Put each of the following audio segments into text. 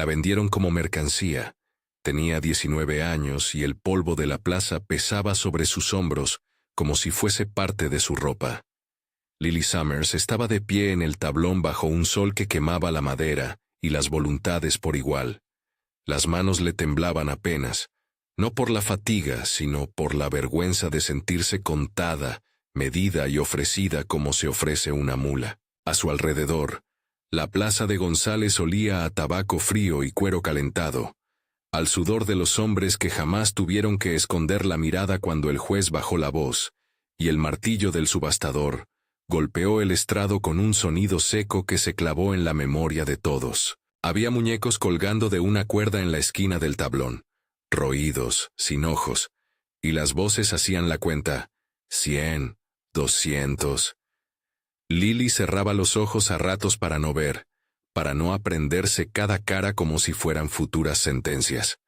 La vendieron como mercancía. Tenía 19 años y el polvo de la plaza pesaba sobre sus hombros como si fuese parte de su ropa. Lily Summers estaba de pie en el tablón bajo un sol que quemaba la madera y las voluntades por igual. Las manos le temblaban apenas, no por la fatiga, sino por la vergüenza de sentirse contada, medida y ofrecida como se ofrece una mula. A su alrededor, la plaza de González olía a tabaco frío y cuero calentado, al sudor de los hombres que jamás tuvieron que esconder la mirada cuando el juez bajó la voz, y el martillo del subastador golpeó el estrado con un sonido seco que se clavó en la memoria de todos. Había muñecos colgando de una cuerda en la esquina del tablón, roídos, sin ojos, y las voces hacían la cuenta: 100, 200. Lily cerraba los ojos a ratos para no ver, para no aprenderse cada cara como si fueran futuras sentencias.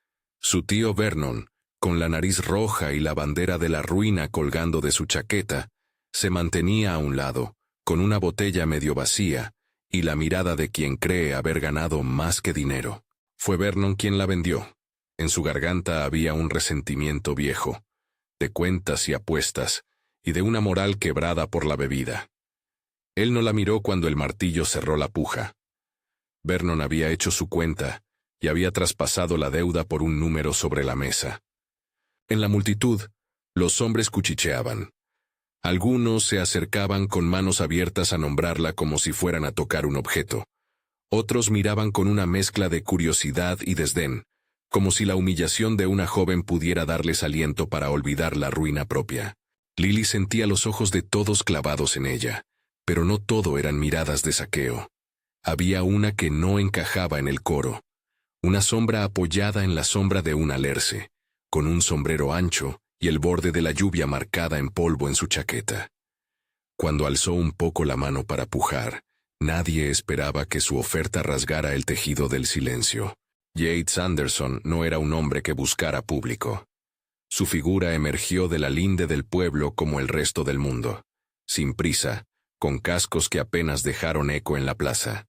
Su tío Vernon, con la nariz roja y la bandera de la ruina colgando de su chaqueta, se mantenía a un lado, con una botella medio vacía, y la mirada de quien cree haber ganado más que dinero. Fue Vernon quien la vendió. En su garganta había un resentimiento viejo, de cuentas y apuestas, y de una moral quebrada por la bebida. Él no la miró cuando el martillo cerró la puja. Vernon había hecho su cuenta, y había traspasado la deuda por un número sobre la mesa. En la multitud, los hombres cuchicheaban. Algunos se acercaban con manos abiertas a nombrarla como si fueran a tocar un objeto. Otros miraban con una mezcla de curiosidad y desdén, como si la humillación de una joven pudiera darles aliento para olvidar la ruina propia. Lily sentía los ojos de todos clavados en ella, pero no todo eran miradas de saqueo. Había una que no encajaba en el coro, una sombra apoyada en la sombra de un alerce, con un sombrero ancho y el borde de la lluvia marcada en polvo en su chaqueta. Cuando alzó un poco la mano para pujar, nadie esperaba que su oferta rasgara el tejido del silencio. Yates Anderson no era un hombre que buscara público. Su figura emergió de la linde del pueblo como el resto del mundo, sin prisa, con cascos que apenas dejaron eco en la plaza.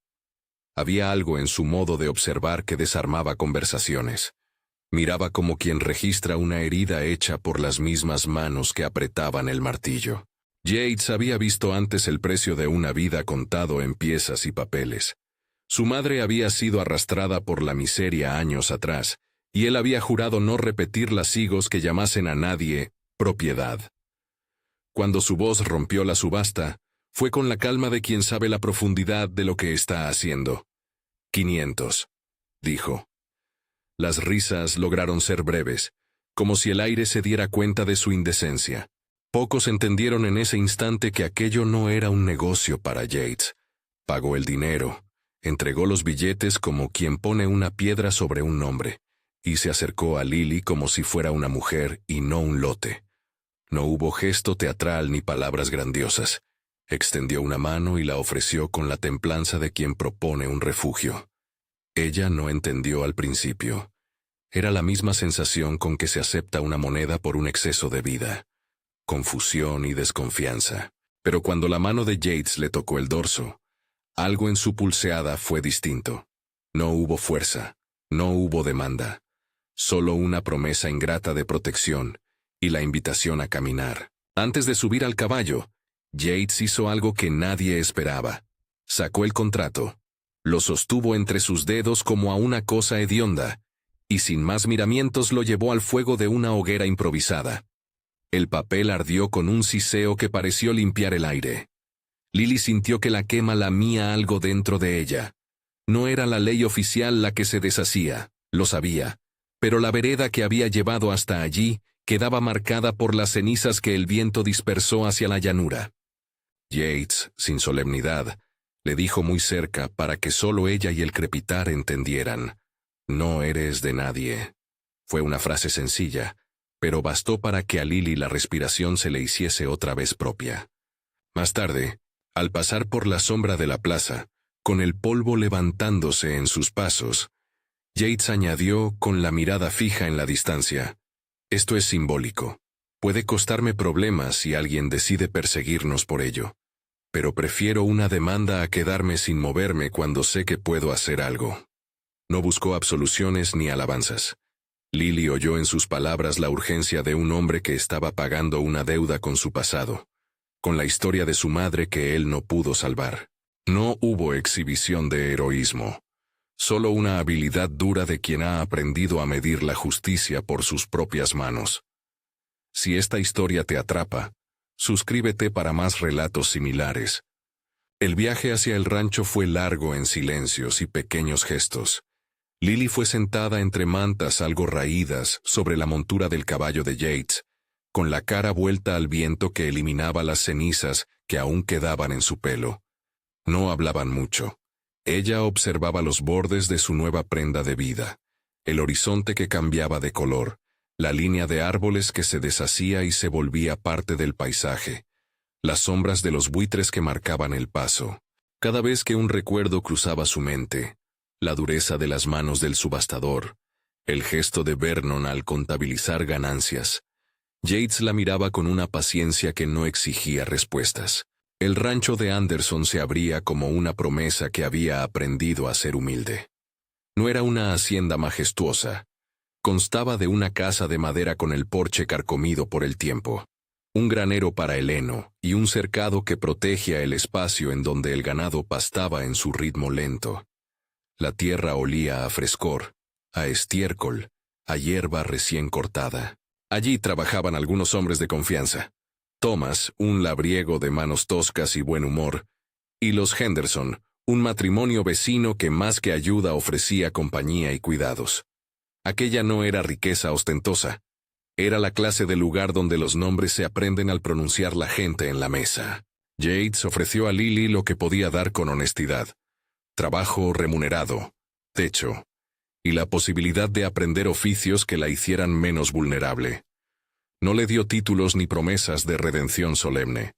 Había algo en su modo de observar que desarmaba conversaciones. Miraba como quien registra una herida hecha por las mismas manos que apretaban el martillo. Yates había visto antes el precio de una vida contado en piezas y papeles. Su madre había sido arrastrada por la miseria años atrás, y él había jurado no repetir las higos que llamasen a nadie propiedad. Cuando su voz rompió la subasta, fue con la calma de quien sabe la profundidad de lo que está haciendo. 500, dijo. Las risas lograron ser breves, como si el aire se diera cuenta de su indecencia. Pocos entendieron en ese instante que aquello no era un negocio para Yates. Pagó el dinero, entregó los billetes como quien pone una piedra sobre un nombre, y se acercó a Lily como si fuera una mujer y no un lote. No hubo gesto teatral ni palabras grandiosas. Extendió una mano y la ofreció con la templanza de quien propone un refugio. Ella no entendió al principio. Era la misma sensación con que se acepta una moneda por un exceso de vida. Confusión y desconfianza. Pero cuando la mano de Yates le tocó el dorso, algo en su pulseada fue distinto. No hubo fuerza, no hubo demanda. Solo una promesa ingrata de protección y la invitación a caminar. Antes de subir al caballo, Yates hizo algo que nadie esperaba. Sacó el contrato, lo sostuvo entre sus dedos como a una cosa hedionda, y sin más miramientos lo llevó al fuego de una hoguera improvisada. El papel ardió con un siseo que pareció limpiar el aire. Lily sintió que la quema lamía algo dentro de ella. No era la ley oficial la que se deshacía, lo sabía, pero la vereda que había llevado hasta allí quedaba marcada por las cenizas que el viento dispersó hacia la llanura. Yates, sin solemnidad, le dijo muy cerca para que solo ella y el crepitar entendieran: «No eres de nadie». Fue una frase sencilla, pero bastó para que a Lily la respiración se le hiciese otra vez propia. Más tarde, al pasar por la sombra de la plaza, con el polvo levantándose en sus pasos, Yates añadió con la mirada fija en la distancia: «Esto es simbólico. Puede costarme problemas si alguien decide perseguirnos por ello. Pero prefiero una demanda a quedarme sin moverme cuando sé que puedo hacer algo». No buscó absoluciones ni alabanzas. Lily oyó en sus palabras la urgencia de un hombre que estaba pagando una deuda con su pasado, con la historia de su madre que él no pudo salvar. No hubo exhibición de heroísmo, solo una habilidad dura de quien ha aprendido a medir la justicia por sus propias manos. Si esta historia te atrapa, suscríbete para más relatos similares. El viaje hacia el rancho fue largo en silencios y pequeños gestos. Lily fue sentada entre mantas algo raídas sobre la montura del caballo de Yates, con la cara vuelta al viento que eliminaba las cenizas que aún quedaban en su pelo. No hablaban mucho. Ella observaba los bordes de su nueva prenda de vida, el horizonte que cambiaba de color, la línea de árboles que se deshacía y se volvía parte del paisaje, las sombras de los buitres que marcaban el paso. Cada vez que un recuerdo cruzaba su mente, la dureza de las manos del subastador, el gesto de Vernon al contabilizar ganancias, Yates la miraba con una paciencia que no exigía respuestas. El rancho de Anderson se abría como una promesa que había aprendido a ser humilde. No era una hacienda majestuosa. Constaba de una casa de madera con el porche carcomido por el tiempo, un granero para el heno y un cercado que protegía el espacio en donde el ganado pastaba en su ritmo lento. La tierra olía a frescor, a estiércol, a hierba recién cortada. Allí trabajaban algunos hombres de confianza. Thomas, un labriego de manos toscas y buen humor, y los Henderson, un matrimonio vecino que más que ayuda ofrecía compañía y cuidados. Aquella no era riqueza ostentosa. Era la clase de lugar donde los nombres se aprenden al pronunciar la gente en la mesa. Yates ofreció a Lily lo que podía dar con honestidad: trabajo remunerado, techo, y la posibilidad de aprender oficios que la hicieran menos vulnerable. No le dio títulos ni promesas de redención solemne.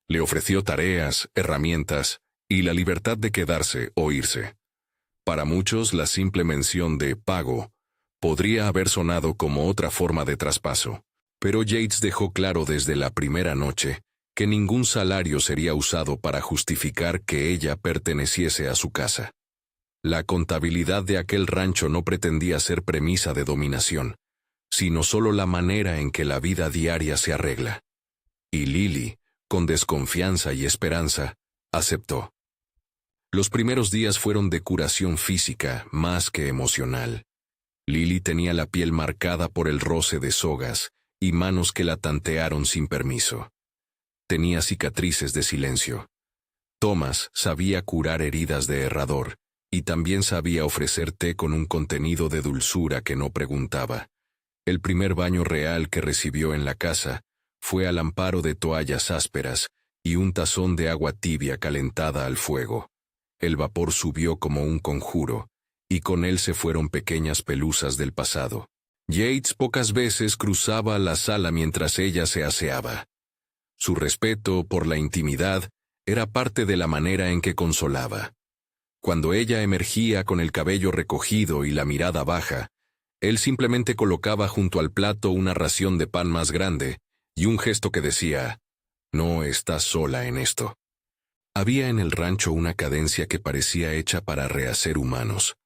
Le ofreció tareas, herramientas y la libertad de quedarse o irse. Para muchos, la simple mención de pago podría haber sonado como otra forma de traspaso, pero Yates dejó claro desde la primera noche que ningún salario sería usado para justificar que ella perteneciese a su casa. La contabilidad de aquel rancho no pretendía ser premisa de dominación, sino solo la manera en que la vida diaria se arregla. Y Lily, con desconfianza y esperanza, aceptó. Los primeros días fueron de curación física más que emocional. Lily tenía la piel marcada por el roce de sogas y manos que la tantearon sin permiso. Tenía cicatrices de silencio. Thomas sabía curar heridas de herrador y también sabía ofrecer té con un contenido de dulzura que no preguntaba. El primer baño real que recibió en la casa fue al amparo de toallas ásperas y un tazón de agua tibia calentada al fuego. El vapor subió como un conjuro, y con él se fueron pequeñas pelusas del pasado. Yates pocas veces cruzaba la sala mientras ella se aseaba. Su respeto por la intimidad era parte de la manera en que consolaba. Cuando ella emergía con el cabello recogido y la mirada baja, él simplemente colocaba junto al plato una ración de pan más grande y un gesto que decía: «No estás sola en esto». Había en el rancho una cadencia que parecía hecha para rehacer humanos.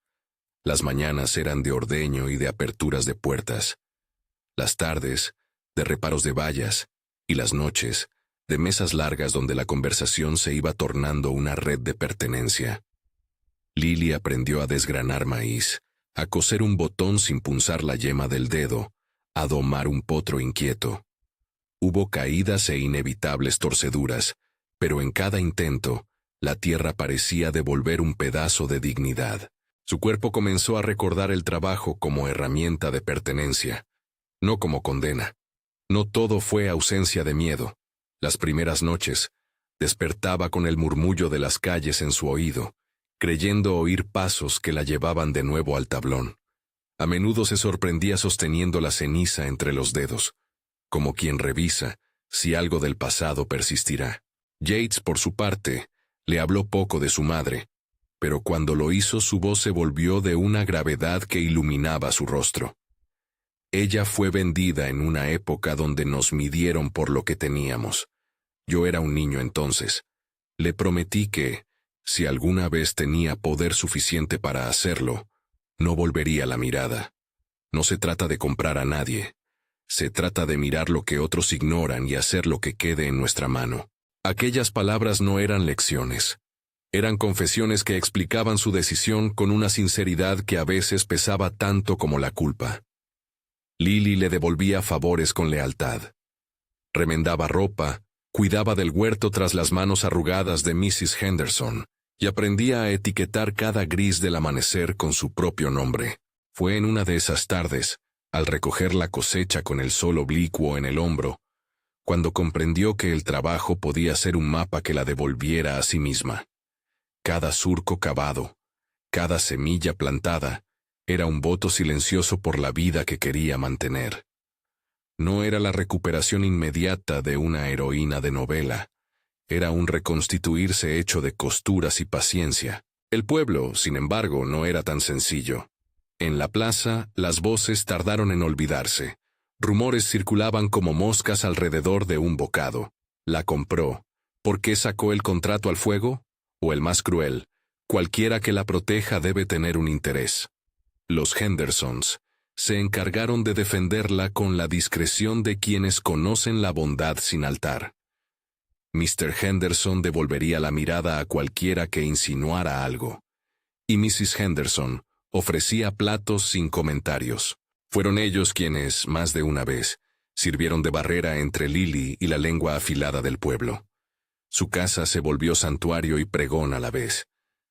Las mañanas eran de ordeño y de aperturas de puertas. Las tardes, de reparos de vallas, y las noches, de mesas largas donde la conversación se iba tornando una red de pertenencia. Lily aprendió a desgranar maíz, a coser un botón sin punzar la yema del dedo, a domar un potro inquieto. Hubo caídas e inevitables torceduras, pero en cada intento, la tierra parecía devolver un pedazo de dignidad. Su cuerpo comenzó a recordar el trabajo como herramienta de pertenencia, no como condena. No todo fue ausencia de miedo. Las primeras noches, despertaba con el murmullo de las calles en su oído, creyendo oír pasos que la llevaban de nuevo al tablón. A menudo se sorprendía sosteniendo la ceniza entre los dedos, como quien revisa si algo del pasado persistirá. Yates, por su parte, le habló poco de su madre, pero cuando lo hizo su voz se volvió de una gravedad que iluminaba su rostro. Ella fue vendida en una época donde nos midieron por lo que teníamos. Yo era un niño entonces. Le prometí que, si alguna vez tenía poder suficiente para hacerlo, No volvería la mirada. No se trata de comprar a nadie. Se trata de mirar lo que otros ignoran y hacer lo que quede en nuestra mano. Aquellas palabras no eran lecciones. Eran confesiones que explicaban su decisión con una sinceridad que a veces pesaba tanto como la culpa. Lily le devolvía favores con lealtad. Remendaba ropa, cuidaba del huerto tras las manos arrugadas de Mrs. Henderson, y aprendía a etiquetar cada gris del amanecer con su propio nombre. Fue en una de esas tardes, al recoger la cosecha con el sol oblicuo en el hombro, cuando comprendió que el trabajo podía ser un mapa que la devolviera a sí misma. Cada surco cavado, cada semilla plantada, era un voto silencioso por la vida que quería mantener. No era la recuperación inmediata de una heroína de novela. Era un reconstituirse hecho de costuras y paciencia. El pueblo, sin embargo, no era tan sencillo. En la plaza, las voces tardaron en olvidarse. Rumores circulaban como moscas alrededor de un bocado. La compró. ¿Por qué sacó el contrato al fuego? O el más cruel, cualquiera que la proteja debe tener un interés. Los Hendersons se encargaron de defenderla con la discreción de quienes conocen la bondad sin altar. Mr. Henderson devolvería la mirada a cualquiera que insinuara algo. Y Mrs. Henderson ofrecía platos sin comentarios. Fueron ellos quienes, más de una vez, sirvieron de barrera entre Lily y la lengua afilada del pueblo. Su casa se volvió santuario y pregón a la vez.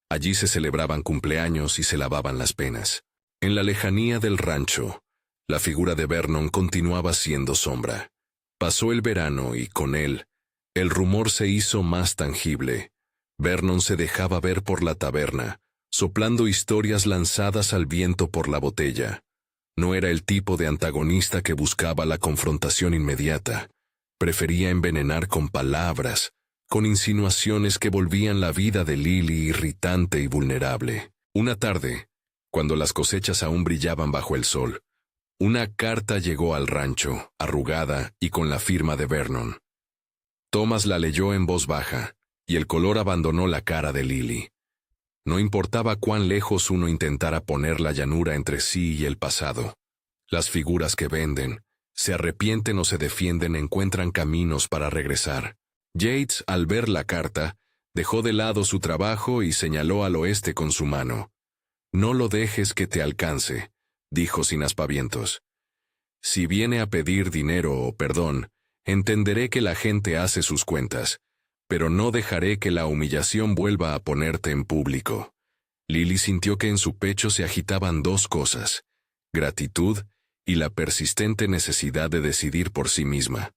Allí se celebraban cumpleaños y se lavaban las penas. En la lejanía del rancho, la figura de Vernon continuaba siendo sombra. Pasó el verano y, con él, el rumor se hizo más tangible. Vernon se dejaba ver por la taberna, soplando historias lanzadas al viento por la botella. No era el tipo de antagonista que buscaba la confrontación inmediata. Prefería envenenar con palabras, con insinuaciones que volvían la vida de Lily irritante y vulnerable. Una tarde, cuando las cosechas aún brillaban bajo el sol, una carta llegó al rancho, arrugada y con la firma de Vernon. Thomas la leyó en voz baja, y el color abandonó la cara de Lily. No importaba cuán lejos uno intentara poner la llanura entre sí y el pasado. Las figuras que venden, se arrepienten o se defienden, encuentran caminos para regresar. Yates, al ver la carta, dejó de lado su trabajo y señaló al oeste con su mano. «No lo dejes que te alcance», dijo sin aspavientos. «Si viene a pedir dinero o perdón, entenderé que la gente hace sus cuentas, pero no dejaré que la humillación vuelva a ponerte en público». Lily sintió que en su pecho se agitaban dos cosas: gratitud y la persistente necesidad de decidir por sí misma.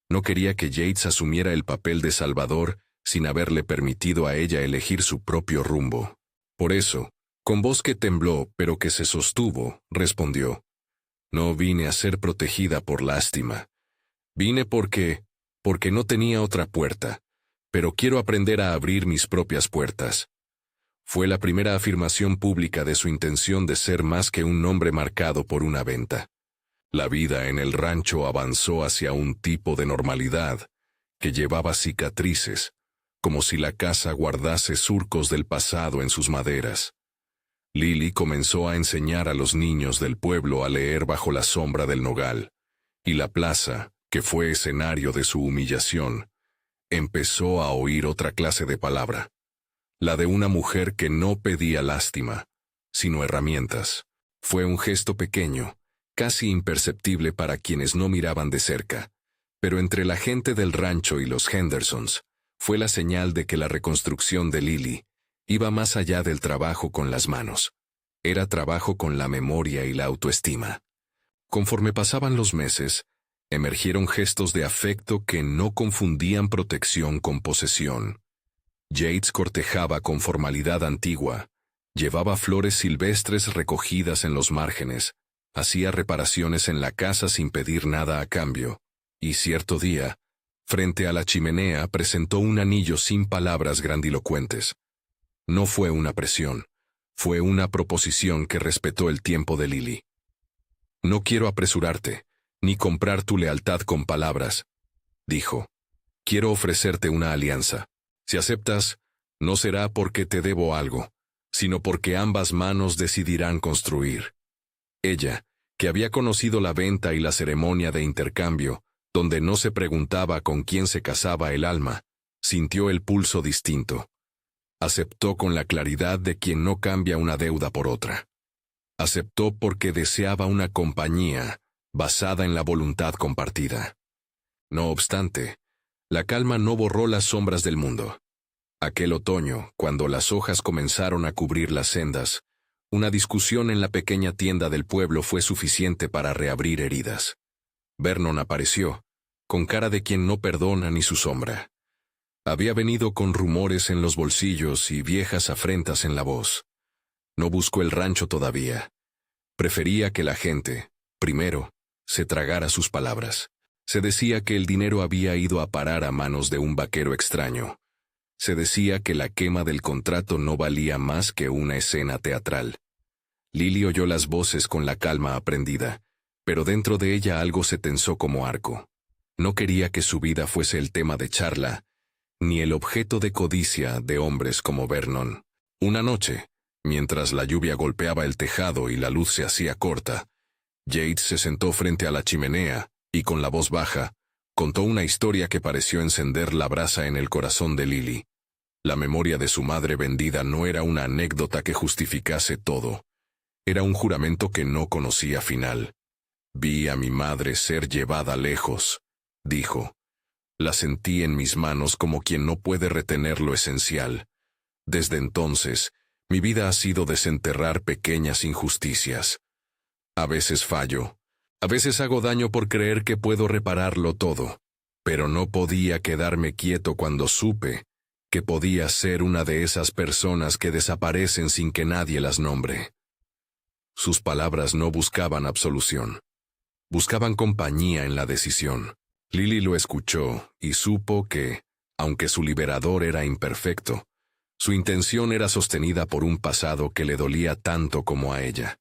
No quería que Yates asumiera el papel de salvador sin haberle permitido a ella elegir su propio rumbo. Por eso, con voz que tembló pero que se sostuvo, respondió: «No vine a ser protegida por lástima. Vine porque no tenía otra puerta, pero quiero aprender a abrir mis propias puertas». Fue la primera afirmación pública de su intención de ser más que un nombre marcado por una venta. La vida en el rancho avanzó hacia un tipo de normalidad que llevaba cicatrices, como si la casa guardase surcos del pasado en sus maderas. Lily comenzó a enseñar a los niños del pueblo a leer bajo la sombra del nogal, y la plaza, que fue escenario de su humillación, empezó a oír otra clase de palabra, la de una mujer que no pedía lástima, sino herramientas. Fue un gesto pequeño, casi imperceptible para quienes no miraban de cerca, pero entre la gente del rancho y los Hendersons, fue la señal de que la reconstrucción de Lily iba más allá del trabajo con las manos. Era trabajo con la memoria y la autoestima. Conforme pasaban los meses, emergieron gestos de afecto que no confundían protección con posesión. Yates cortejaba con formalidad antigua, llevaba flores silvestres recogidas en los márgenes, hacía reparaciones en la casa sin pedir nada a cambio, y cierto día, frente a la chimenea, presentó un anillo sin palabras grandilocuentes. No fue una presión, fue una proposición que respetó el tiempo de Lily. «No quiero apresurarte, ni comprar tu lealtad con palabras», dijo. «Quiero ofrecerte una alianza. Si aceptas, no será porque te debo algo, sino porque ambas manos decidirán construir. Ella, que había conocido la venta y la ceremonia de intercambio, donde no se preguntaba con quién se casaba el alma, sintió el pulso distinto. Aceptó con la claridad de quien no cambia una deuda por otra. Aceptó porque deseaba una compañía basada en la voluntad compartida. No obstante, la calma no borró las sombras del mundo. Aquel otoño, cuando las hojas comenzaron a cubrir las sendas, una discusión en la pequeña tienda del pueblo fue suficiente para reabrir heridas. Vernon apareció, con cara de quien no perdona ni su sombra. Había venido con rumores en los bolsillos y viejas afrentas en la voz. No buscó el rancho todavía. Prefería que la gente, primero, se tragara sus palabras. Se decía que el dinero había ido a parar a manos de un vaquero extraño. Se decía que la quema del contrato no valía más que una escena teatral. Lily oyó las voces con la calma aprendida, pero dentro de ella algo se tensó como arco. No quería que su vida fuese el tema de charla, ni el objeto de codicia de hombres como Vernon. Una noche, mientras la lluvia golpeaba el tejado y la luz se hacía corta, Yates se sentó frente a la chimenea y con la voz baja, contó una historia que pareció encender la brasa en el corazón de Lily. La memoria de su madre vendida no era una anécdota que justificase todo. Era un juramento que no conocía final. Vi a mi madre ser llevada lejos, dijo. La sentí en mis manos como quien no puede retener lo esencial. Desde entonces, mi vida ha sido desenterrar pequeñas injusticias. A veces fallo. A veces hago daño por creer que puedo repararlo todo. Pero no podía quedarme quieto cuando supe que podía ser una de esas personas que desaparecen sin que nadie las nombre. Sus palabras no buscaban absolución. Buscaban compañía en la decisión. Lily lo escuchó y supo que, aunque su liberador era imperfecto, su intención era sostenida por un pasado que le dolía tanto como a ella.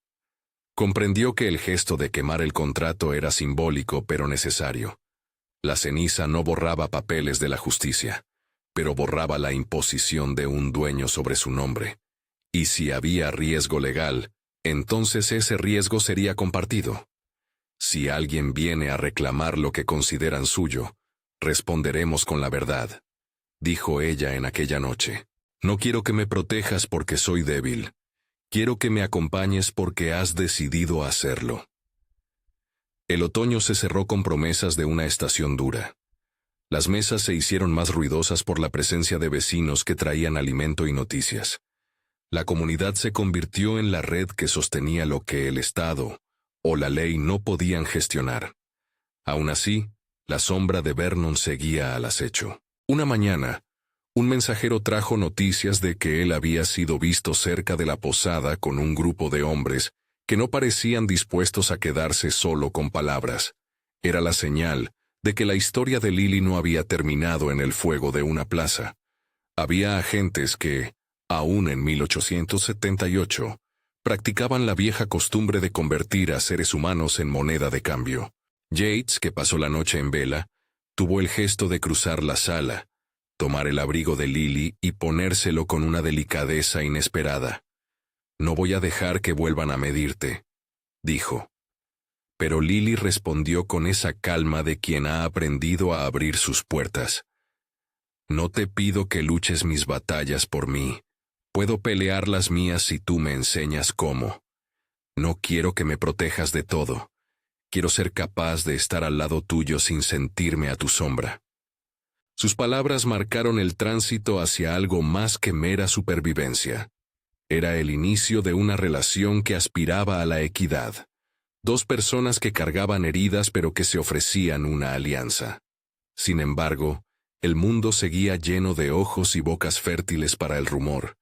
Comprendió que el gesto de quemar el contrato era simbólico pero necesario. La ceniza no borraba papeles de la justicia, pero borraba la imposición de un dueño sobre su nombre. Y si había riesgo legal, entonces ese riesgo sería compartido. Si alguien viene a reclamar lo que consideran suyo, responderemos con la verdad, dijo ella en aquella noche. No quiero que me protejas porque soy débil. Quiero que me acompañes porque has decidido hacerlo. El otoño se cerró con promesas de una estación dura. Las mesas se hicieron más ruidosas por la presencia de vecinos que traían alimento y noticias. La comunidad se convirtió en la red que sostenía lo que el Estado o la ley no podían gestionar. Aún así, la sombra de Vernon seguía al acecho. Una mañana, un mensajero trajo noticias de que él había sido visto cerca de la posada con un grupo de hombres que no parecían dispuestos a quedarse solo con palabras. Era la señal de que la historia de Lily no había terminado en el fuego de una plaza. Había agentes que, aún en 1878, practicaban la vieja costumbre de convertir a seres humanos en moneda de cambio. Yates, que pasó la noche en vela, tuvo el gesto de cruzar la sala, tomar el abrigo de Lily y ponérselo con una delicadeza inesperada. «No voy a dejar que vuelvan a medirte», dijo. Pero Lily respondió con esa calma de quien ha aprendido a abrir sus puertas. «No te pido que luches mis batallas por mí. Puedo pelear las mías si tú me enseñas cómo. No quiero que me protejas de todo. Quiero ser capaz de estar al lado tuyo sin sentirme a tu sombra». Sus palabras marcaron el tránsito hacia algo más que mera supervivencia. Era el inicio de una relación que aspiraba a la equidad. Dos personas que cargaban heridas pero que se ofrecían una alianza. Sin embargo, el mundo seguía lleno de ojos y bocas fértiles para el rumor,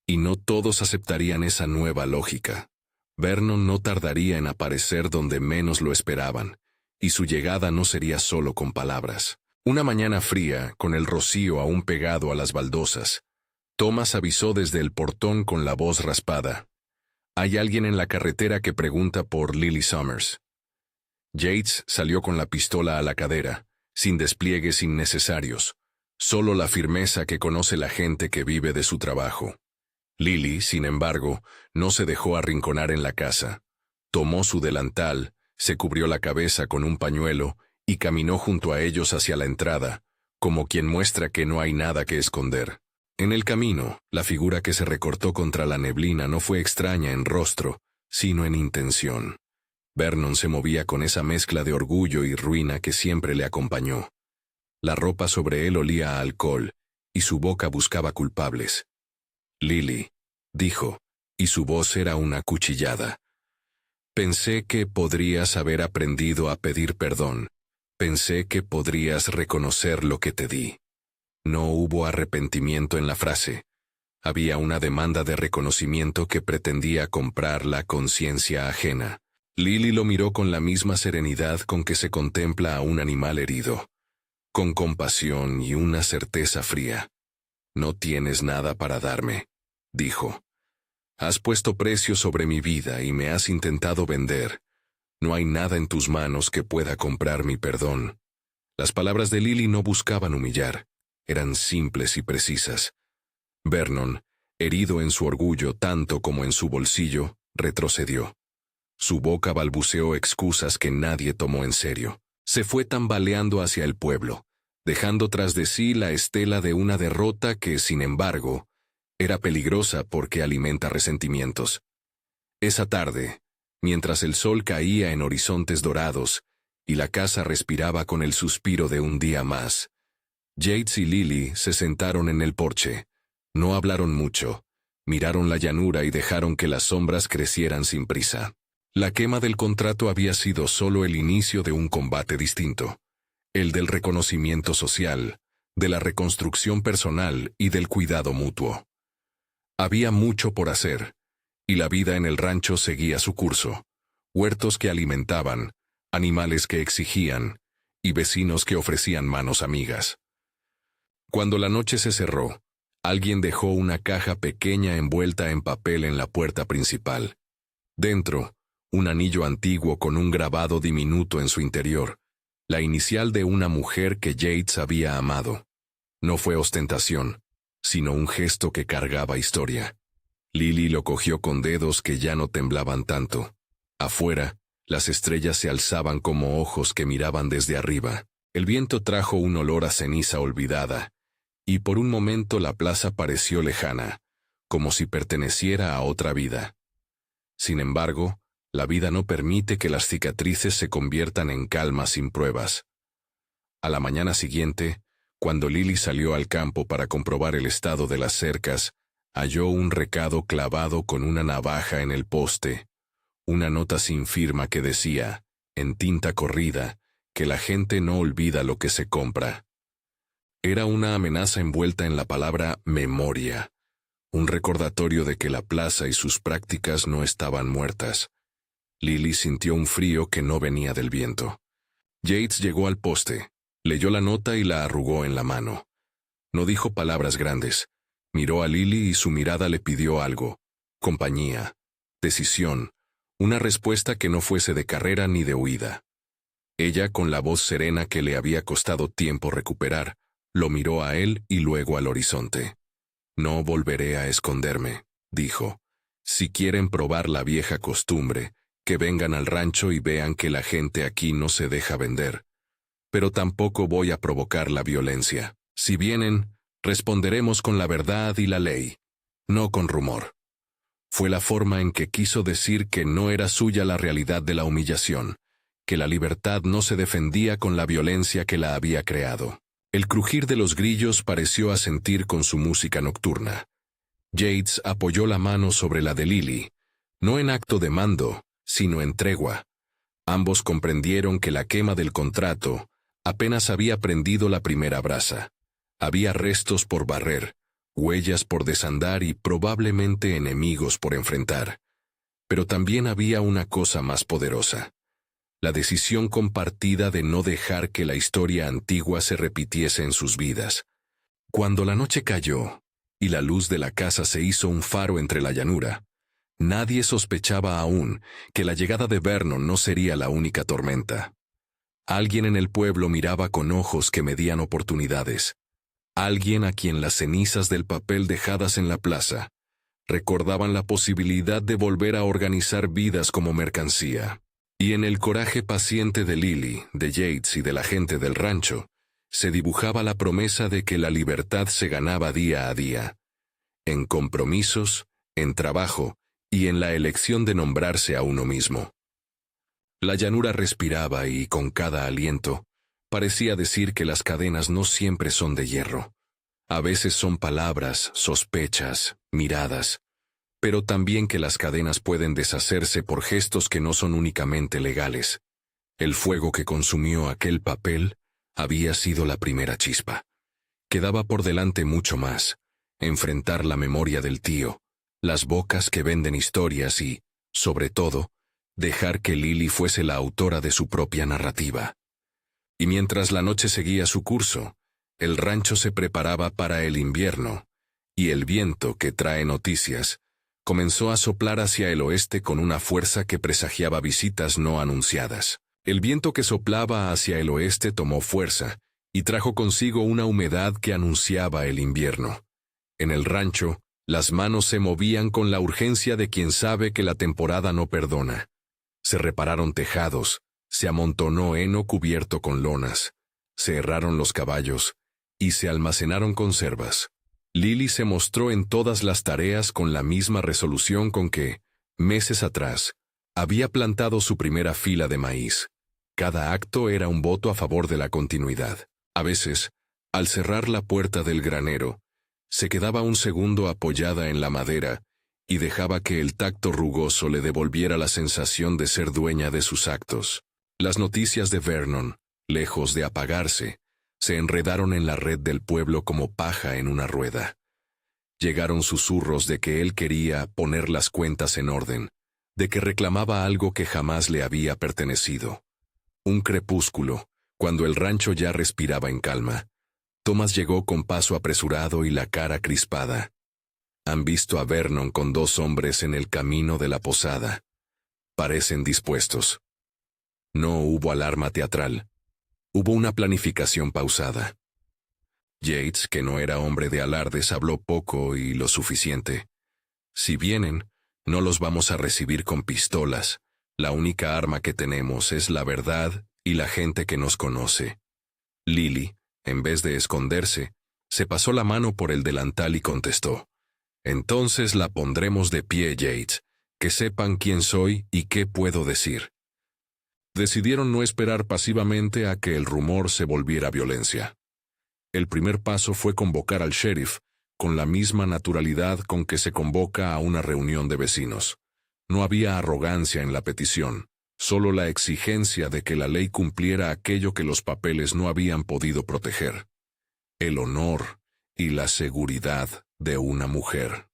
y no todos aceptarían esa nueva lógica. Vernon no tardaría en aparecer donde menos lo esperaban, y su llegada no sería solo con palabras. Una mañana fría, con el rocío aún pegado a las baldosas, Thomas avisó desde el portón con la voz raspada. «Hay alguien en la carretera que pregunta por Lily Summers». Yates salió con la pistola a la cadera, sin despliegues innecesarios, solo la firmeza que conoce la gente que vive de su trabajo. Lily, sin embargo, no se dejó arrinconar en la casa. Tomó su delantal, se cubrió la cabeza con un pañuelo y caminó junto a ellos hacia la entrada, como quien muestra que no hay nada que esconder. En el camino, la figura que se recortó contra la neblina no fue extraña en rostro, sino en intención. Vernon se movía con esa mezcla de orgullo y ruina que siempre le acompañó. La ropa sobre él olía a alcohol, y su boca buscaba culpables. «Lily», dijo, y su voz era una cuchillada. «Pensé que podrías haber aprendido a pedir perdón. Pensé que podrías reconocer lo que te di». No hubo arrepentimiento en la frase. Había una demanda de reconocimiento que pretendía comprar la conciencia ajena. Lily lo miró con la misma serenidad con que se contempla a un animal herido, con compasión y una certeza fría. «No tienes nada para darme», dijo. «Has puesto precio sobre mi vida y me has intentado vender. No hay nada en tus manos que pueda comprar mi perdón». Las palabras de Lily no buscaban humillar, eran simples y precisas. Vernon, herido en su orgullo tanto como en su bolsillo, retrocedió. Su boca balbuceó excusas que nadie tomó en serio. Se fue tambaleando hacia el pueblo, dejando tras de sí la estela de una derrota que, sin embargo, era peligrosa porque alimenta resentimientos. Esa tarde, mientras el sol caía en horizontes dorados y la casa respiraba con el suspiro de un día más, Yates y Lily se sentaron en el porche. No hablaron mucho, miraron la llanura y dejaron que las sombras crecieran sin prisa. La quema del contrato había sido solo el inicio de un combate distinto, el del reconocimiento social, de la reconstrucción personal y del cuidado mutuo. Había mucho por hacer, y la vida en el rancho seguía su curso. Huertos que alimentaban, animales que exigían, y vecinos que ofrecían manos amigas. Cuando la noche se cerró, alguien dejó una caja pequeña envuelta en papel en la puerta principal. Dentro, un anillo antiguo con un grabado diminuto en su interior, la inicial de una mujer que Yates había amado. No fue ostentación, sino un gesto que cargaba historia. Lily lo cogió con dedos que ya no temblaban tanto. Afuera, las estrellas se alzaban como ojos que miraban desde arriba. El viento trajo un olor a ceniza olvidada, y por un momento la plaza pareció lejana, como si perteneciera a otra vida. Sin embargo, la vida no permite que las cicatrices se conviertan en calma sin pruebas. A la mañana siguiente, cuando Lily salió al campo para comprobar el estado de las cercas, halló un recado clavado con una navaja en el poste, una nota sin firma que decía, en tinta corrida, que la gente no olvida lo que se compra. Era una amenaza envuelta en la palabra memoria, un recordatorio de que la plaza y sus prácticas no estaban muertas. Lily sintió un frío que no venía del viento. Yates llegó al poste, leyó la nota y la arrugó en la mano. No dijo palabras grandes. Miró a Lily y su mirada le pidió algo: compañía, decisión, una respuesta que no fuese de carrera ni de huida. Ella, con la voz serena que le había costado tiempo recuperar, lo miró a él y luego al horizonte. «No volveré a esconderme», dijo. «Si quieren probar la vieja costumbre, que vengan al rancho y vean que la gente aquí no se deja vender. Pero tampoco voy a provocar la violencia. Si vienen, responderemos con la verdad y la ley, no con rumor». Fue la forma en que quiso decir que no era suya la realidad de la humillación, que la libertad no se defendía con la violencia que la había creado. El crujir de los grillos pareció asentir con su música nocturna. Yates apoyó la mano sobre la de Lily, no en acto de mando, sino en tregua. Ambos comprendieron que la quema del contrato apenas había prendido la primera brasa. Había restos por barrer, huellas por desandar y probablemente enemigos por enfrentar. Pero también había una cosa más poderosa: la decisión compartida de no dejar que la historia antigua se repitiese en sus vidas. Cuando la noche cayó y la luz de la casa se hizo un faro entre la llanura, nadie sospechaba aún que la llegada de Vernon no sería la única tormenta. Alguien en el pueblo miraba con ojos que medían oportunidades. Alguien a quien las cenizas del papel dejadas en la plaza recordaban la posibilidad de volver a organizar vidas como mercancía. Y en el coraje paciente de Lily, de Yates y de la gente del rancho, se dibujaba la promesa de que la libertad se ganaba día a día, en compromisos, en trabajo y en la elección de nombrarse a uno mismo. La llanura respiraba y, con cada aliento, parecía decir que las cadenas no siempre son de hierro. A veces son palabras, sospechas, miradas, pero también que las cadenas pueden deshacerse por gestos que no son únicamente legales. El fuego que consumió aquel papel había sido la primera chispa. Quedaba por delante mucho más: enfrentar la memoria del tío, las bocas que venden historias y, sobre todo, dejar que Lily fuese la autora de su propia narrativa. Y mientras la noche seguía su curso, el rancho se preparaba para el invierno, y el viento que trae noticias comenzó a soplar hacia el oeste con una fuerza que presagiaba visitas no anunciadas. El viento que soplaba hacia el oeste tomó fuerza y trajo consigo una humedad que anunciaba el invierno. En el rancho, las manos se movían con la urgencia de quien sabe que la temporada no perdona. Se repararon tejados, se amontonó heno cubierto con lonas, se herraron los caballos y se almacenaron conservas. Lily se mostró en todas las tareas con la misma resolución con que, meses atrás, había plantado su primera fila de maíz. Cada acto era un voto a favor de la continuidad. A veces, al cerrar la puerta del granero, se quedaba un segundo apoyada en la madera y dejaba que el tacto rugoso le devolviera la sensación de ser dueña de sus actos. Las noticias de Vernon, lejos de apagarse, se enredaron en la red del pueblo como paja en una rueda. Llegaron susurros de que él quería poner las cuentas en orden, de que reclamaba algo que jamás le había pertenecido. Un crepúsculo, cuando el rancho ya respiraba en calma, Thomas llegó con paso apresurado y la cara crispada. Han visto a Vernon con 2 hombres en el camino de la posada. Parecen dispuestos. No hubo alarma teatral. Hubo una planificación pausada. Yates, que no era hombre de alardes, habló poco y lo suficiente. Si vienen, no los vamos a recibir con pistolas. La única arma que tenemos es la verdad y la gente que nos conoce. Lily, en vez de esconderse, se pasó la mano por el delantal y contestó: entonces la pondremos de pie, Yates, que sepan quién soy y qué puedo decir. Decidieron no esperar pasivamente a que el rumor se volviera violencia. El primer paso fue convocar al sheriff, con la misma naturalidad con que se convoca a una reunión de vecinos. No había arrogancia en la petición, solo la exigencia de que la ley cumpliera aquello que los papeles no habían podido proteger: el honor y la seguridad de una mujer.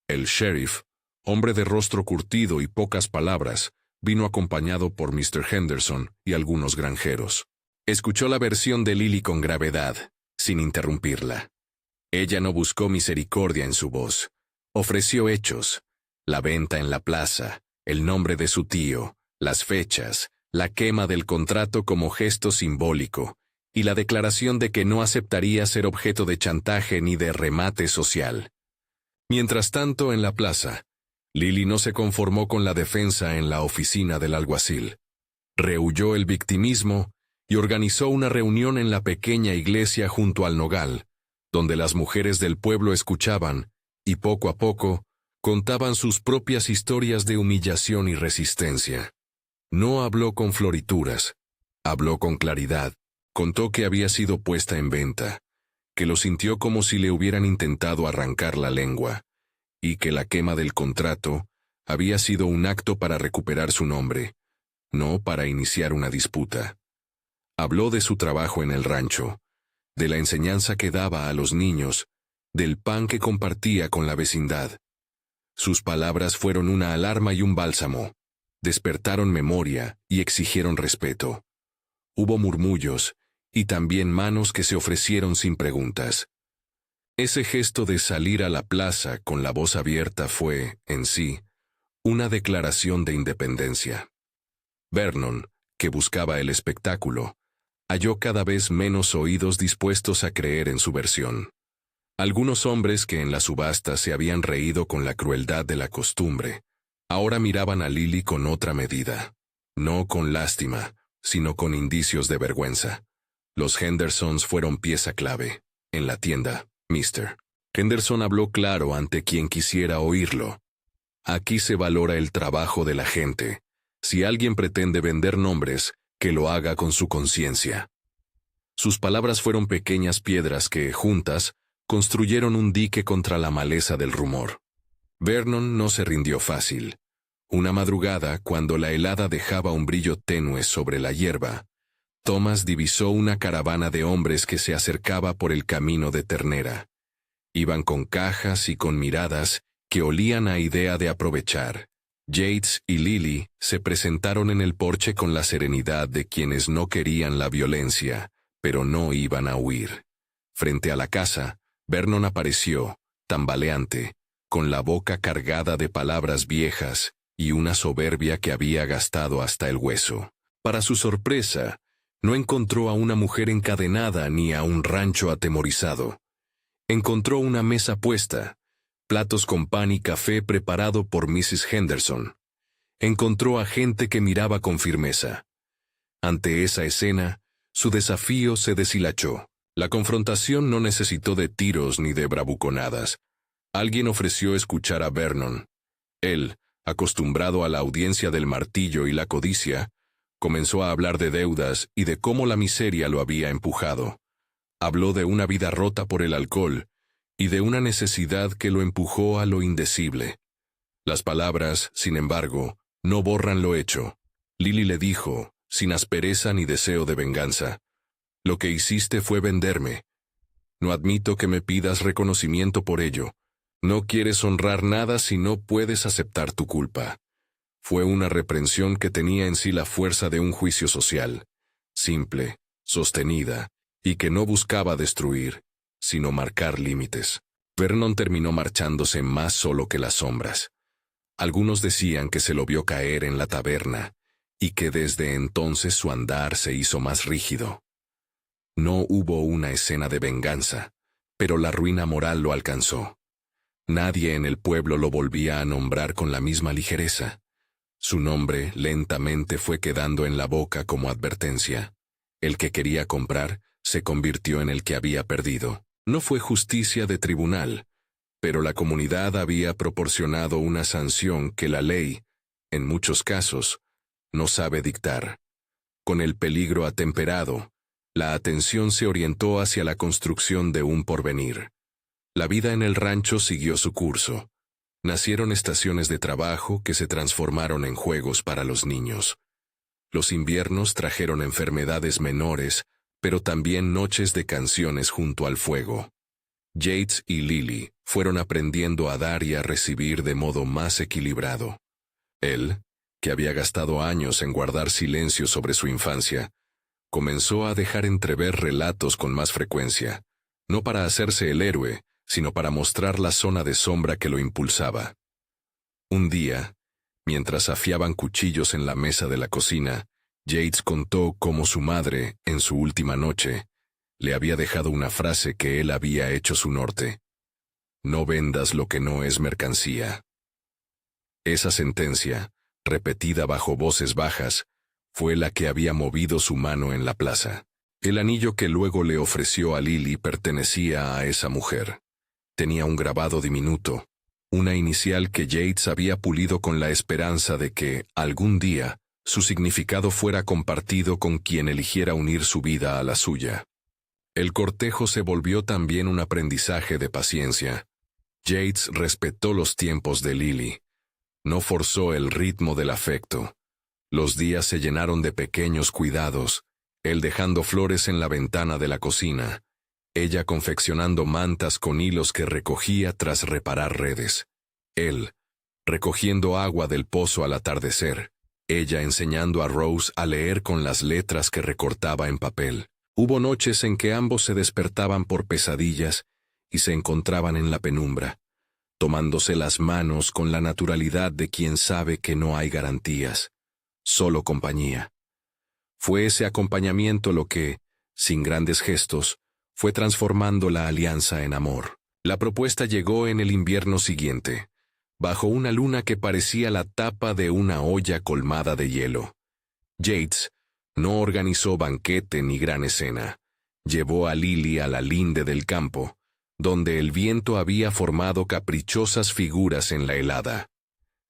El sheriff, hombre de rostro curtido y pocas palabras, vino acompañado por Mr. Henderson y algunos granjeros. Escuchó la versión de Lily con gravedad, sin interrumpirla. Ella no buscó misericordia en su voz. Ofreció hechos: la venta en la plaza, el nombre de su tío, las fechas, la quema del contrato como gesto simbólico, y la declaración de que no aceptaría ser objeto de chantaje ni de remate social. Mientras tanto, en la plaza, Lily no se conformó con la defensa en la oficina del alguacil. Rehuyó el victimismo y organizó una reunión en la pequeña iglesia junto al nogal, donde las mujeres del pueblo escuchaban y poco a poco contaban sus propias historias de humillación y resistencia. No habló con florituras, habló con claridad. Contó que había sido puesta en venta, que lo sintió como si le hubieran intentado arrancar la lengua, y que la quema del contrato había sido un acto para recuperar su nombre, no para iniciar una disputa. Habló de su trabajo en el rancho, de la enseñanza que daba a los niños, del pan que compartía con la vecindad. Sus palabras fueron una alarma y un bálsamo. Despertaron memoria y exigieron respeto. Hubo murmullos y también manos que se ofrecieron sin preguntas. Ese gesto de salir a la plaza con la voz abierta fue, en sí, una declaración de independencia. Vernon, que buscaba el espectáculo, halló cada vez menos oídos dispuestos a creer en su versión. Algunos hombres que en la subasta se habían reído con la crueldad de la costumbre, ahora miraban a Lily con otra medida. No con lástima, sino con indicios de vergüenza. Los Hendersons fueron pieza clave. En la tienda, Mr. Henderson habló claro ante quien quisiera oírlo. Aquí se valora el trabajo de la gente. Si alguien pretende vender nombres, que lo haga con su conciencia. Sus palabras fueron pequeñas piedras que, juntas, construyeron un dique contra la maleza del rumor. Vernon no se rindió fácil. Una madrugada, cuando la helada dejaba un brillo tenue sobre la hierba, Thomas divisó una caravana de hombres que se acercaba por el camino de Ternera. Iban con cajas y con miradas que olían a idea de aprovechar. Yates y Lily se presentaron en el porche con la serenidad de quienes no querían la violencia, pero no iban a huir. Frente a la casa, Vernon apareció, tambaleante, con la boca cargada de palabras viejas y una soberbia que había gastado hasta el hueso. Para su sorpresa, no encontró a una mujer encadenada ni a un rancho atemorizado. Encontró una mesa puesta, platos con pan y café preparado por Mrs. Henderson. Encontró a gente que miraba con firmeza. Ante esa escena, su desafío se deshilachó. La confrontación no necesitó de tiros ni de bravuconadas. Alguien ofreció escuchar a Vernon. Él, acostumbrado a la audiencia del martillo y la codicia, comenzó a hablar de deudas y de cómo la miseria lo había empujado. Habló de una vida rota por el alcohol y de una necesidad que lo empujó a lo indecible. Las palabras, sin embargo, no borran lo hecho. Lily le dijo, sin aspereza ni deseo de venganza, «Lo que hiciste fue venderme. No admito que me pidas reconocimiento por ello. No quieres honrar nada si no puedes aceptar tu culpa». Fue una reprensión que tenía en sí la fuerza de un juicio social, simple, sostenida, y que no buscaba destruir, sino marcar límites. Vernon terminó marchándose más solo que las sombras. Algunos decían que se lo vio caer en la taberna, y que desde entonces su andar se hizo más rígido. No hubo una escena de venganza, pero la ruina moral lo alcanzó. Nadie en el pueblo lo volvía a nombrar con la misma ligereza. Su nombre lentamente fue quedando en la boca como advertencia. El que quería comprar se convirtió en el que había perdido. No fue justicia de tribunal, pero la comunidad había proporcionado una sanción que la ley, en muchos casos, no sabe dictar. Con el peligro atemperado, la atención se orientó hacia la construcción de un porvenir. La vida en el rancho siguió su curso. Nacieron estaciones de trabajo que se transformaron en juegos para los niños. Los inviernos trajeron enfermedades menores, pero también noches de canciones junto al fuego. Yates y Lily fueron aprendiendo a dar y a recibir de modo más equilibrado. Él, que había gastado años en guardar silencio sobre su infancia, comenzó a dejar entrever relatos con más frecuencia, no para hacerse el héroe, sino para mostrar la zona de sombra que lo impulsaba. Un día, mientras afiaban cuchillos en la mesa de la cocina, Yates contó cómo su madre, en su última noche, le había dejado una frase que él había hecho su norte. «No vendas lo que no es mercancía». Esa sentencia, repetida bajo voces bajas, fue la que había movido su mano en la plaza. El anillo que luego le ofreció a Lily pertenecía a esa mujer. Tenía un grabado diminuto, una inicial que Yates había pulido con la esperanza de que, algún día, su significado fuera compartido con quien eligiera unir su vida a la suya. El cortejo se volvió también un aprendizaje de paciencia. Yates respetó los tiempos de Lily. No forzó el ritmo del afecto. Los días se llenaron de pequeños cuidados, él dejando flores en la ventana de la cocina, ella confeccionando mantas con hilos que recogía tras reparar redes, él recogiendo agua del pozo al atardecer, ella enseñando a Rose a leer con las letras que recortaba en papel. Hubo noches en que ambos se despertaban por pesadillas y se encontraban en la penumbra, tomándose las manos con la naturalidad de quien sabe que no hay garantías, solo compañía. Fue ese acompañamiento lo que, sin grandes gestos, fue transformando la alianza en amor. La propuesta llegó en el invierno siguiente, bajo una luna que parecía la tapa de una olla colmada de hielo. Yates no organizó banquete ni gran escena. Llevó a Lily a la linde del campo, donde el viento había formado caprichosas figuras en la helada.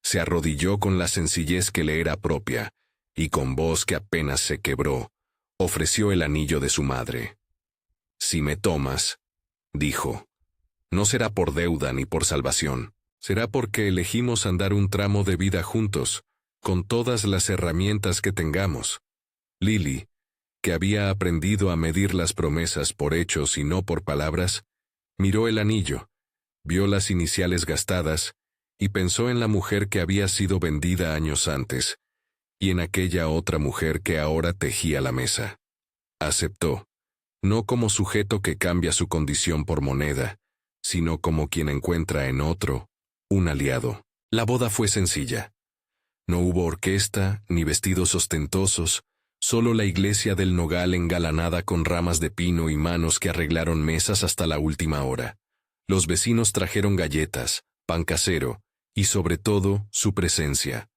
Se arrodilló con la sencillez que le era propia, y con voz que apenas se quebró, ofreció el anillo de su madre. «Si me tomas», dijo, «no será por deuda ni por salvación, será porque elegimos andar un tramo de vida juntos, con todas las herramientas que tengamos». Lily, que había aprendido a medir las promesas por hechos y no por palabras, miró el anillo, vio las iniciales gastadas, y pensó en la mujer que había sido vendida años antes, y en aquella otra mujer que ahora tejía la mesa. Aceptó, no como sujeto que cambia su condición por moneda, sino como quien encuentra en otro un aliado. La boda fue sencilla. No hubo orquesta ni vestidos ostentosos, solo la iglesia del Nogal engalanada con ramas de pino y manos que arreglaron mesas hasta la última hora. Los vecinos trajeron galletas, pan casero, y sobre todo, su presencia.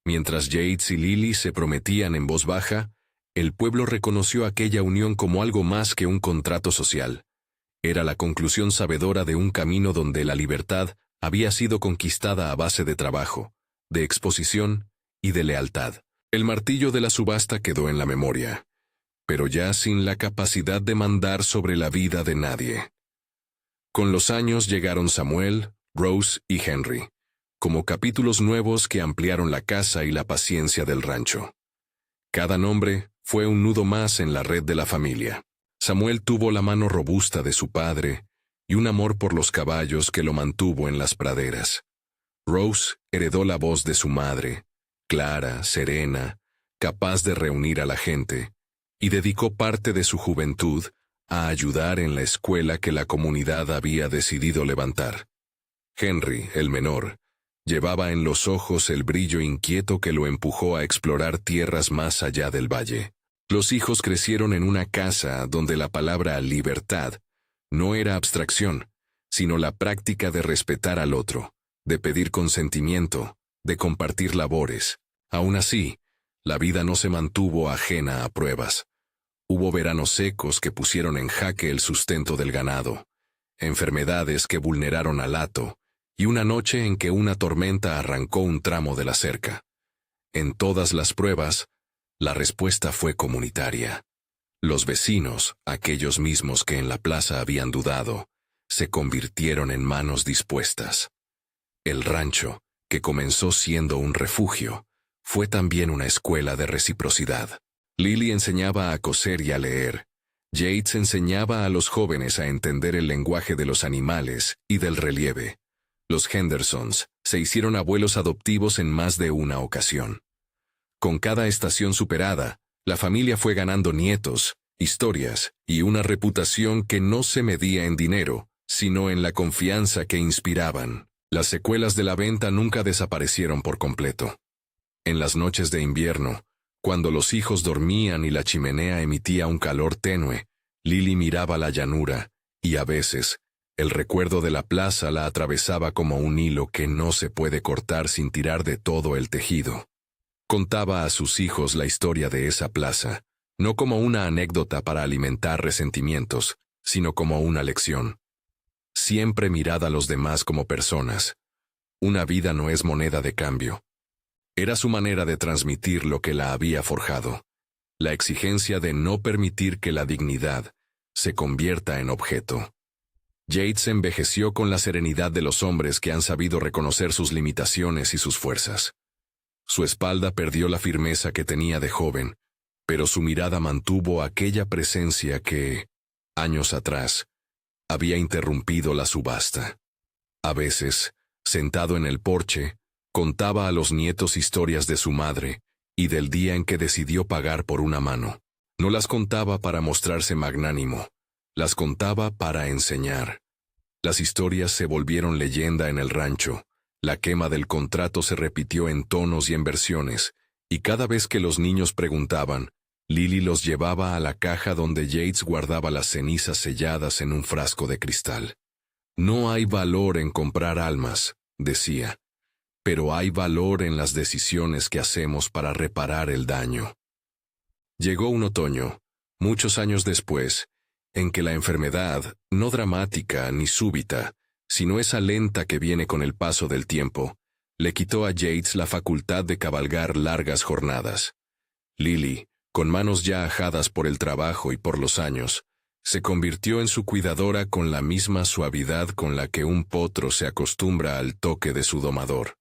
Mientras Yates y Lily se prometían en voz baja, el pueblo reconoció aquella unión como algo más que un contrato social. Era la conclusión sabedora de un camino donde la libertad había sido conquistada a base de trabajo, de exposición y de lealtad. El martillo de la subasta quedó en la memoria, pero ya sin la capacidad de mandar sobre la vida de nadie. Con los años llegaron Samuel, Rose y Henry, como capítulos nuevos que ampliaron la casa y la paciencia del rancho. Cada nombre fue un nudo más en la red de la familia. Samuel tuvo la mano robusta de su padre y un amor por los caballos que lo mantuvo en las praderas. Rose heredó la voz de su madre, clara, serena, capaz de reunir a la gente, y dedicó parte de su juventud a ayudar en la escuela que la comunidad había decidido levantar. Henry, el menor, llevaba en los ojos el brillo inquieto que lo empujó a explorar tierras más allá del valle. Los hijos crecieron en una casa donde la palabra libertad no era abstracción, sino la práctica de respetar al otro, de pedir consentimiento, de compartir labores. Aún así, la vida no se mantuvo ajena a pruebas. Hubo veranos secos que pusieron en jaque el sustento del ganado, enfermedades que vulneraron al hato, y una noche en que una tormenta arrancó un tramo de la cerca. En todas las pruebas, la respuesta fue comunitaria. Los vecinos, aquellos mismos que en la plaza habían dudado, se convirtieron en manos dispuestas. El rancho, que comenzó siendo un refugio, fue también una escuela de reciprocidad. Lily enseñaba a coser y a leer. Yates enseñaba a los jóvenes a entender el lenguaje de los animales y del relieve. Los Hendersons se hicieron abuelos adoptivos en más de una ocasión. Con cada estación superada, la familia fue ganando nietos, historias y una reputación que no se medía en dinero, sino en la confianza que inspiraban. Las secuelas de la venta nunca desaparecieron por completo. En las noches de invierno, cuando los hijos dormían y la chimenea emitía un calor tenue, Lily miraba la llanura, y a veces, el recuerdo de la plaza la atravesaba como un hilo que no se puede cortar sin tirar de todo el tejido. Contaba a sus hijos la historia de esa plaza, no como una anécdota para alimentar resentimientos, sino como una lección. Siempre mirad a los demás como personas. Una vida no es moneda de cambio. Era su manera de transmitir lo que la había forjado, la exigencia de no permitir que la dignidad se convierta en objeto. Yates envejeció con la serenidad de los hombres que han sabido reconocer sus limitaciones y sus fuerzas. Su espalda perdió la firmeza que tenía de joven, pero su mirada mantuvo aquella presencia que, años atrás, había interrumpido la subasta. A veces, sentado en el porche, contaba a los nietos historias de su madre y del día en que decidió pagar por una mano. No las contaba para mostrarse magnánimo, las contaba para enseñar. Las historias se volvieron leyenda en el rancho, la quema del contrato se repitió en tonos y en versiones, y cada vez que los niños preguntaban, Lily los llevaba a la caja donde Yates guardaba las cenizas selladas en un frasco de cristal. No hay valor en comprar almas, decía, pero hay valor en las decisiones que hacemos para reparar el daño. Llegó un otoño, muchos años después, en que la enfermedad, no dramática ni súbita, sino esa lenta que viene con el paso del tiempo, le quitó a Yates la facultad de cabalgar largas jornadas. Lily, con manos ya ajadas por el trabajo y por los años, se convirtió en su cuidadora con la misma suavidad con la que un potro se acostumbra al toque de su domador.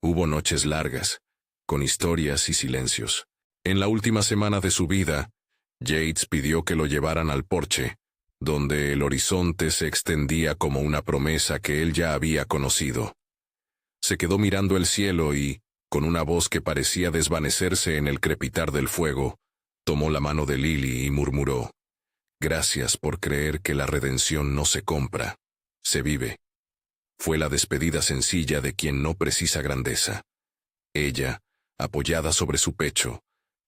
Hubo noches largas, con historias y silencios. En la última semana de su vida, Yates pidió que lo llevaran al porche, donde el horizonte se extendía como una promesa que él ya había conocido. Se quedó mirando el cielo y, con una voz que parecía desvanecerse en el crepitar del fuego, tomó la mano de Lily y murmuró: «Gracias por creer que la redención no se compra, se vive». Fue la despedida sencilla de quien no precisa grandeza. Ella, apoyada sobre su pecho,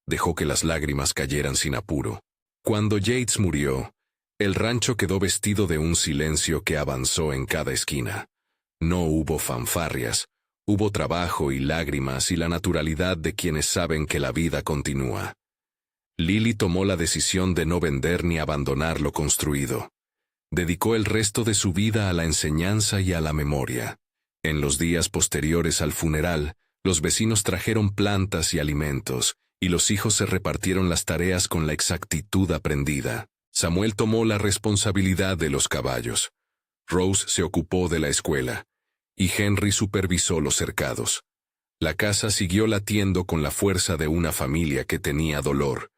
dejó que las lágrimas cayeran sin apuro. Cuando Yates murió, el rancho quedó vestido de un silencio que avanzó en cada esquina. No hubo fanfarrias, hubo trabajo y lágrimas y la naturalidad de quienes saben que la vida continúa. Lily tomó la decisión de no vender ni abandonar lo construido. Dedicó el resto de su vida a la enseñanza y a la memoria. En los días posteriores al funeral, los vecinos trajeron plantas y alimentos, y los hijos se repartieron las tareas con la exactitud aprendida. Samuel tomó la responsabilidad de los caballos. Rose se ocupó de la escuela, y Henry supervisó los cercados. La casa siguió latiendo con la fuerza de una familia que tenía dolor,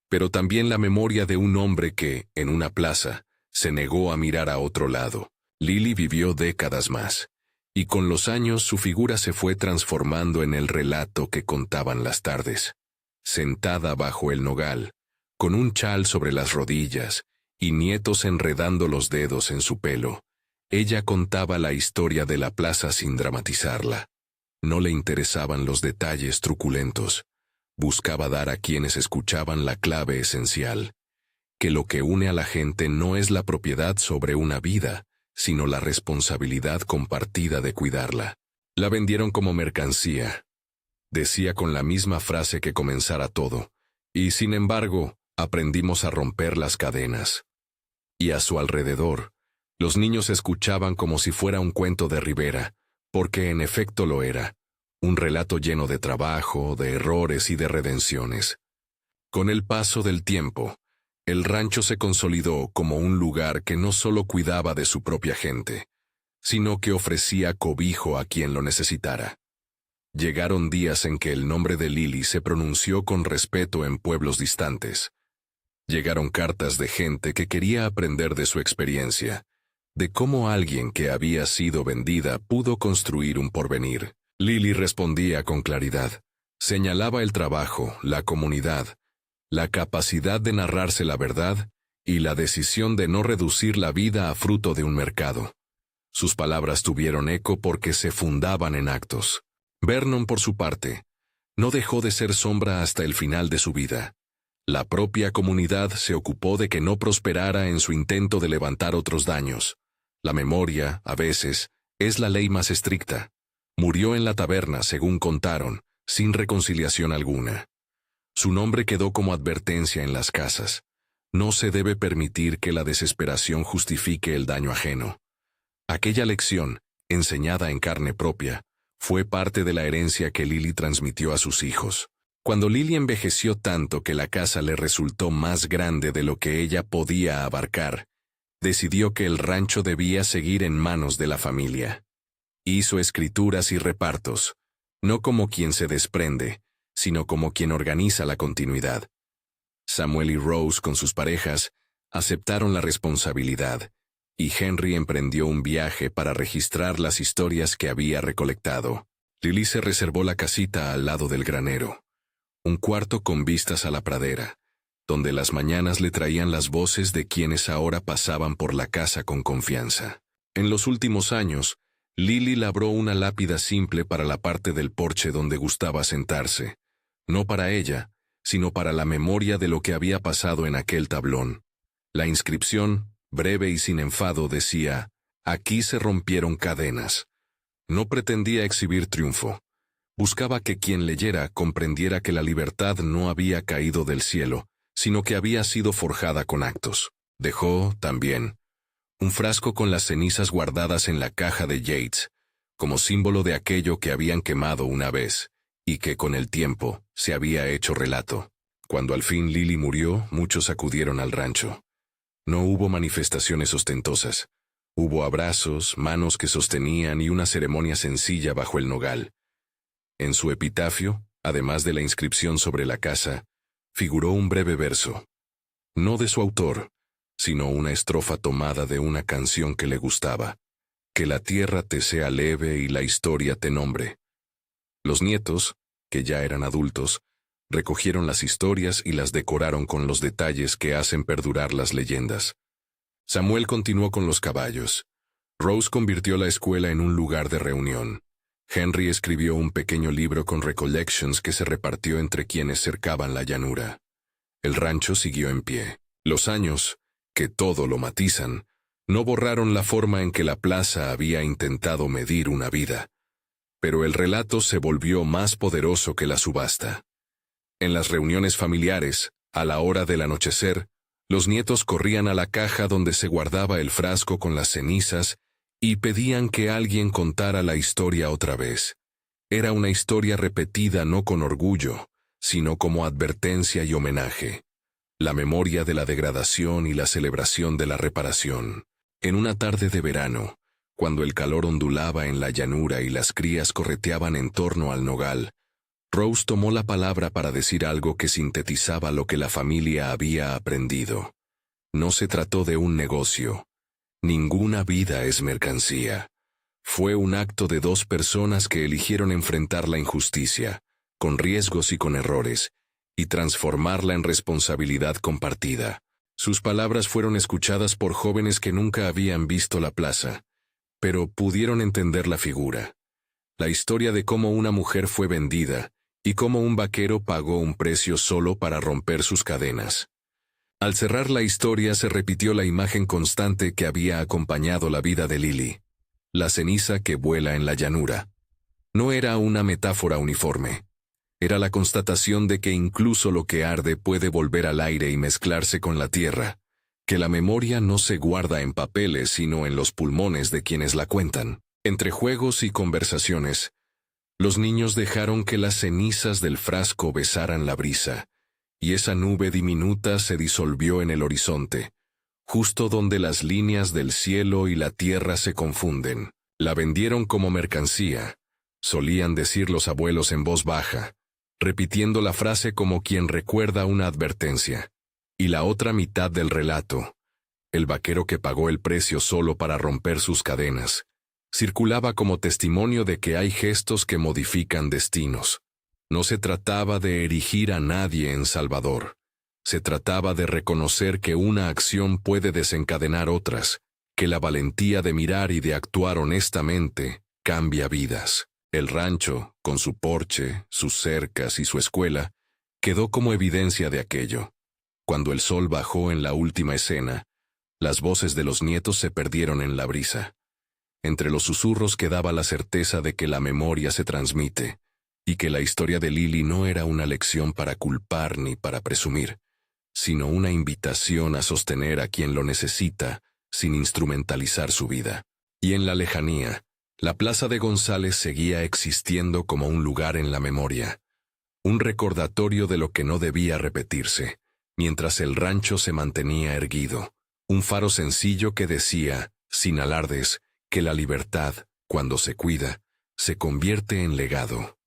pero también la memoria de un hombre que, en una plaza, se negó a mirar a otro lado. Lily vivió décadas más, y con los años su figura se fue transformando en el relato que contaban las tardes. Sentada bajo el nogal, con un chal sobre las rodillas, y nietos enredando los dedos en su pelo, ella contaba la historia de la plaza sin dramatizarla. No le interesaban los detalles truculentos. Buscaba dar a quienes escuchaban la clave esencial: que lo que une a la gente no es la propiedad sobre una vida, sino la responsabilidad compartida de cuidarla. La vendieron como mercancía. Decía con la misma frase que comenzara todo, y sin embargo, aprendimos a romper las cadenas. Y a su alrededor, los niños escuchaban como si fuera un cuento de Rivera, porque en efecto lo era, un relato lleno de trabajo, de errores y de redenciones. Con el paso del tiempo, el rancho se consolidó como un lugar que no solo cuidaba de su propia gente, sino que ofrecía cobijo a quien lo necesitara. Llegaron días en que el nombre de Lily se pronunció con respeto en pueblos distantes. Llegaron cartas de gente que quería aprender de su experiencia, de cómo alguien que había sido vendida pudo construir un porvenir. Lily respondía con claridad. Señalaba el trabajo, la comunidad, la capacidad de narrarse la verdad y la decisión de no reducir la vida a fruto de un mercado. Sus palabras tuvieron eco porque se fundaban en actos. Vernon, por su parte, no dejó de ser sombra hasta el final de su vida. La propia comunidad se ocupó de que no prosperara en su intento de levantar otros daños. La memoria, a veces, es la ley más estricta. Murió en la taberna, según contaron, sin reconciliación alguna. Su nombre quedó como advertencia en las casas. No se debe permitir que la desesperación justifique el daño ajeno. Aquella lección, enseñada en carne propia, fue parte de la herencia que Lily transmitió a sus hijos. Cuando Lily envejeció tanto que la casa le resultó más grande de lo que ella podía abarcar, decidió que el rancho debía seguir en manos de la familia. Hizo escrituras y repartos, no como quien se desprende, sino como quien organiza la continuidad. Samuel y Rose, con sus parejas, aceptaron la responsabilidad, y Henry emprendió un viaje para registrar las historias que había recolectado. Lily se reservó la casita al lado del granero, un cuarto con vistas a la pradera, donde las mañanas le traían las voces de quienes ahora pasaban por la casa con confianza. En los últimos años, Lily labró una lápida simple para la parte del porche donde gustaba sentarse, no para ella, sino para la memoria de lo que había pasado en aquel tablón. La inscripción, breve y sin enfado, decía: Aquí se rompieron cadenas. No pretendía exhibir triunfo. Buscaba que quien leyera comprendiera que la libertad no había caído del cielo, sino que había sido forjada con actos. Dejó, también, un frasco con las cenizas guardadas en la caja de Yates, como símbolo de aquello que habían quemado una vez, y que con el tiempo se había hecho relato. Cuando al fin Lily murió, muchos acudieron al rancho. No hubo manifestaciones ostentosas. Hubo abrazos, manos que sostenían y una ceremonia sencilla bajo el nogal. En su epitafio, además de la inscripción sobre la casa, figuró un breve verso. No de su autor, sino una estrofa tomada de una canción que le gustaba. Que la tierra te sea leve y la historia te nombre. Los nietos, que ya eran adultos, recogieron las historias y las decoraron con los detalles que hacen perdurar las leyendas. Samuel continuó con los caballos. Rose convirtió la escuela en un lugar de reunión. Henry escribió un pequeño libro con recollections que se repartió entre quienes cercaban la llanura. El rancho siguió en pie. Los años, que todo lo matizan, no borraron la forma en que la plaza había intentado medir una vida. Pero el relato se volvió más poderoso que la subasta. En las reuniones familiares, a la hora del anochecer, los nietos corrían a la caja donde se guardaba el frasco con las cenizas y pedían que alguien contara la historia otra vez. Era una historia repetida no con orgullo, sino como advertencia y homenaje. La memoria de la degradación y la celebración de la reparación. En una tarde de verano, cuando el calor ondulaba en la llanura y las crías correteaban en torno al nogal, Rose tomó la palabra para decir algo que sintetizaba lo que la familia había aprendido. No se trató de un negocio. Ninguna vida es mercancía. Fue un acto de dos personas que eligieron enfrentar la injusticia, con riesgos y con errores, y transformarla en responsabilidad compartida. Sus palabras fueron escuchadas por jóvenes que nunca habían visto la plaza, pero pudieron entender la figura. La historia de cómo una mujer fue vendida, y cómo un vaquero pagó un precio solo para romper sus cadenas. Al cerrar la historia se repitió la imagen constante que había acompañado la vida de Lily. La ceniza que vuela en la llanura. No era una metáfora uniforme. Era la constatación de que incluso lo que arde puede volver al aire y mezclarse con la tierra, que la memoria no se guarda en papeles sino en los pulmones de quienes la cuentan. Entre juegos y conversaciones, los niños dejaron que las cenizas del frasco besaran la brisa, y esa nube diminuta se disolvió en el horizonte, justo donde las líneas del cielo y la tierra se confunden. La vendieron como mercancía, solían decir los abuelos en voz baja, repitiendo la frase como quien recuerda una advertencia. Y la otra mitad del relato, el vaquero que pagó el precio solo para romper sus cadenas, circulaba como testimonio de que hay gestos que modifican destinos. No se trataba de erigir a nadie en Salvador. Se trataba de reconocer que una acción puede desencadenar otras, que la valentía de mirar y de actuar honestamente cambia vidas. El rancho, con su porche, sus cercas y su escuela, quedó como evidencia de aquello. Cuando el sol bajó en la última escena, las voces de los nietos se perdieron en la brisa. Entre los susurros quedaba la certeza de que la memoria se transmite, y que la historia de Lily no era una lección para culpar ni para presumir, sino una invitación a sostener a quien lo necesita sin instrumentalizar su vida. Y en la lejanía, la plaza de González seguía existiendo como un lugar en la memoria, un recordatorio de lo que no debía repetirse, mientras el rancho se mantenía erguido, un faro sencillo que decía, sin alardes, que la libertad, cuando se cuida, se convierte en legado.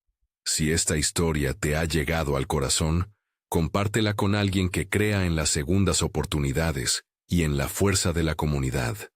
Si esta historia te ha llegado al corazón, compártela con alguien que crea en las segundas oportunidades y en la fuerza de la comunidad.